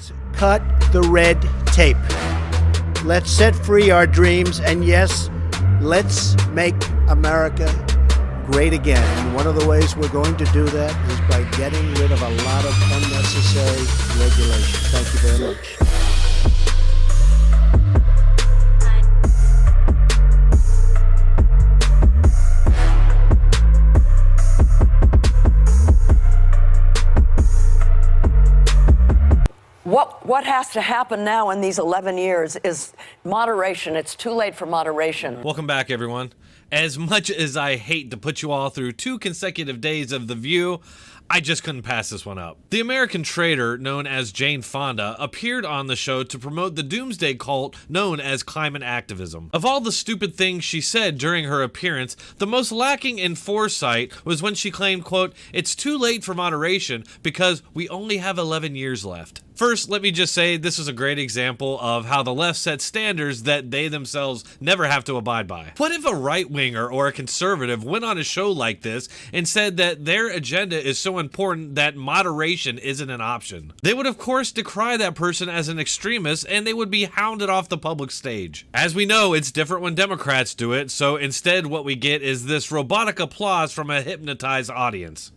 Let's cut the red tape. Let's set free our dreams. And yes, let's make America great again. And one of the ways we're going to do that is by getting rid of a lot of unnecessary regulation. Thank you very much. What has to happen now in these 11 years is moderation. It's too late for moderation. Welcome back, everyone. As much as I hate to put you all through 2 consecutive days of The View, I just couldn't pass this one up. The American trader, known as Jane Fonda, appeared on the show to promote the Doomsday Cult known as climate activism. Of all the stupid things she said during her appearance, the most lacking in foresight was when she claimed, quote, "It's too late for moderation because we only have 11 years left." First, let me just say this is a great example of how the left sets standards that they themselves never have to abide by. What if a right-winger or a conservative went on a show like this and said that their agenda is so important that moderation isn't an option? They would of course decry that person as an extremist and they would be hounded off the public stage. As we know, it's different when Democrats do it, so instead what we get is this robotic applause from a hypnotized audience.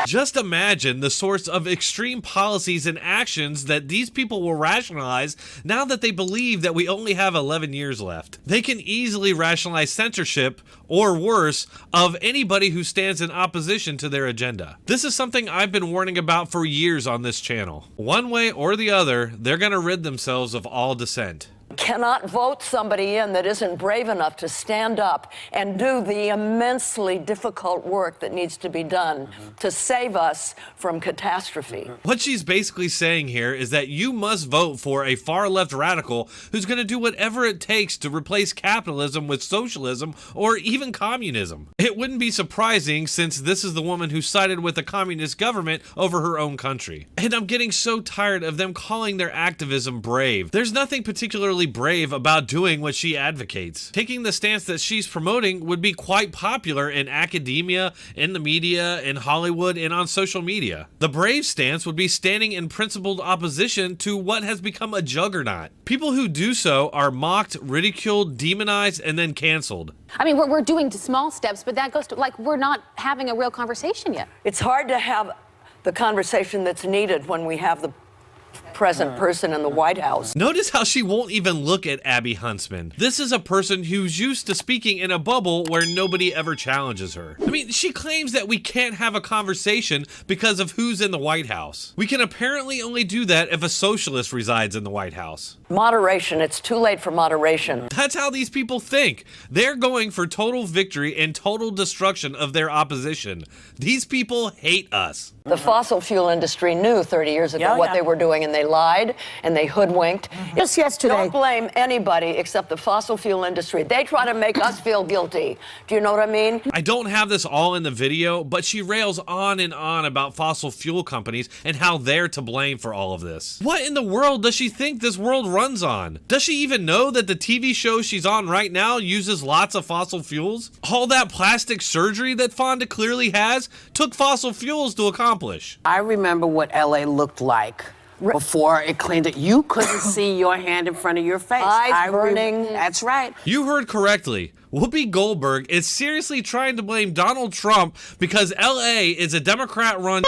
Just imagine the sorts of extreme policies and actions that these people will rationalize now that they believe that we only have 11 years left. They can easily rationalize censorship, or worse, of anybody who stands in opposition to their agenda. This is something I've been warning about for years on this channel. One way or the other, they're gonna rid themselves of all dissent. Cannot vote somebody in that isn't brave enough to stand up and do the immensely difficult work that needs to be done to save us from catastrophe. What she's basically saying here is that you must vote for a far-left radical who's going to do whatever it takes to replace capitalism with socialism or even communism. It wouldn't be surprising since this is the woman who sided with a communist government over her own country. And I'm getting so tired of them calling their activism brave. There's nothing particularly brave about doing what she advocates. Taking the stance that she's promoting would be quite popular in academia, in the media, in Hollywood, and on social media. The brave stance would be standing in principled opposition to what has become a juggernaut. People who do so are mocked, ridiculed, demonized, and then canceled. I mean, we're doing small steps, but that goes to, like, we're not having a real conversation yet. It's hard to have the conversation that's needed when we have the present person in the White House. Notice how she won't even look at Abby Huntsman. This is a person who's used to speaking in a bubble where nobody ever challenges her. I mean, she claims that we can't have a conversation because of who's in the White House. We can apparently only do that if a socialist resides in the White House. Moderation. It's too late for moderation. That's how these people think. They're going for total victory and total destruction of their opposition. These people hate us. The fossil fuel industry knew 30 years ago what they were doing, and they lied and they hoodwinked. Just yesterday. Don't blame anybody except the fossil fuel industry. They try to make us feel guilty. Do you know what I mean? I don't have this all in the video, but she rails on and on about fossil fuel companies and how they're to blame for all of this. What in the world does she think this world runs on? Does she even know that the TV show she's on right now uses lots of fossil fuels? All that plastic surgery that Fonda clearly has took fossil fuels to accomplish. I remember what LA looked like before it cleaned it. You couldn't see your hand in front of your face. Eyes burning. That's right. You heard correctly. Whoopi Goldberg is seriously trying to blame Donald Trump because LA is a Democrat-run.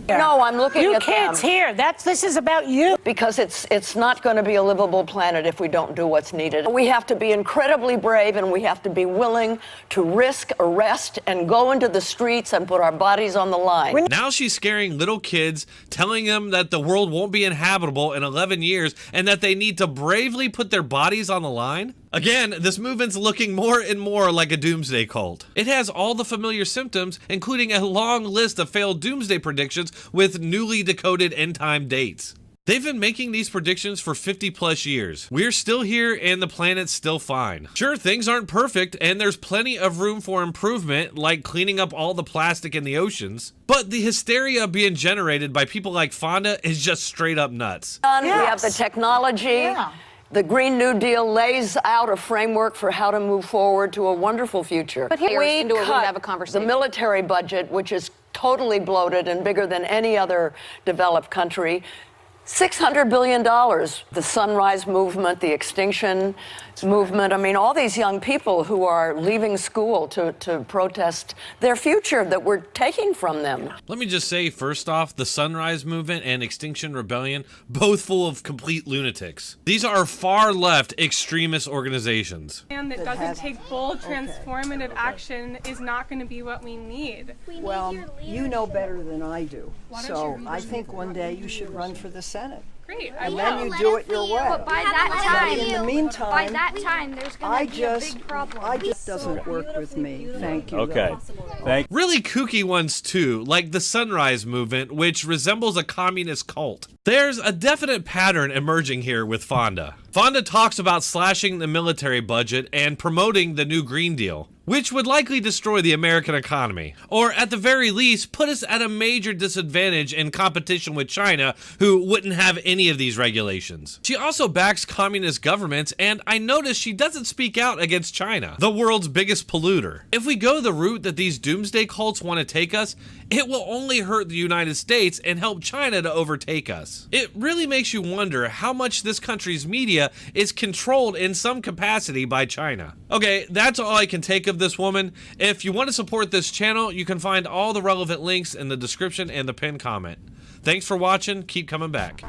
No, I'm looking at them. You kids here, this is about you. Because it's not going to be a livable planet if we don't do what's needed. We have to be incredibly brave, and we have to be willing to risk arrest and go into the streets and put our bodies on the line. Now she's scaring little kids, telling them that the world won't be inhabitable in 11 years and that they need to bravely put their bodies on the line. Again, this movement's looking more and more like a doomsday cult. It has all the familiar symptoms, including a long list of failed doomsday predictions with newly decoded end-time dates. They've been making these predictions for 50 plus years. We're still here and the planet's still fine. Sure, things aren't perfect and there's plenty of room for improvement, like cleaning up all the plastic in the oceans, but the hysteria being generated by people like Fonda is just straight up nuts. We have the technology. Yeah. The Green New Deal lays out a framework for how to move forward to a wonderful future. But here, we into it, we cut have a conversation. the military budget, which is totally bloated and bigger than any other developed country. $600 billion, the Sunrise Movement, the Extinction Movement. I mean, all these young people who are leaving school to protest their future that we're taking from them. Let me just say, first off, the Sunrise Movement and Extinction Rebellion, both full of complete lunatics. These are far left extremist organizations. And that doesn't take bold, transformative action is not going to be what we need. Well, you know better than I do. So I think one day you should run for the Senate. Great, And then you do it your way. But by that time, in the meantime, by that time, there's going to be a big problem. I just doesn't work with me. Thank you. Okay. Thank Really kooky ones too, like the Sunrise Movement, which resembles a communist cult. There's a definite pattern emerging here with Fonda. Fonda talks about slashing the military budget and promoting the new Green Deal, which would likely destroy the American economy, or at the very least put us at a major disadvantage in competition with China, who wouldn't have any of these regulations. She also backs communist governments, and I notice she doesn't speak out against China, the world's biggest polluter. If we go the route that these doomsday cults want to take us, it will only hurt the United States and help China to overtake us. It really makes you wonder how much this country's media is controlled in some capacity by China. Okay, that's all I can take of this woman. If you want to support this channel, you can find all the relevant links in the description and the pinned comment. Thanks for watching. Keep coming back.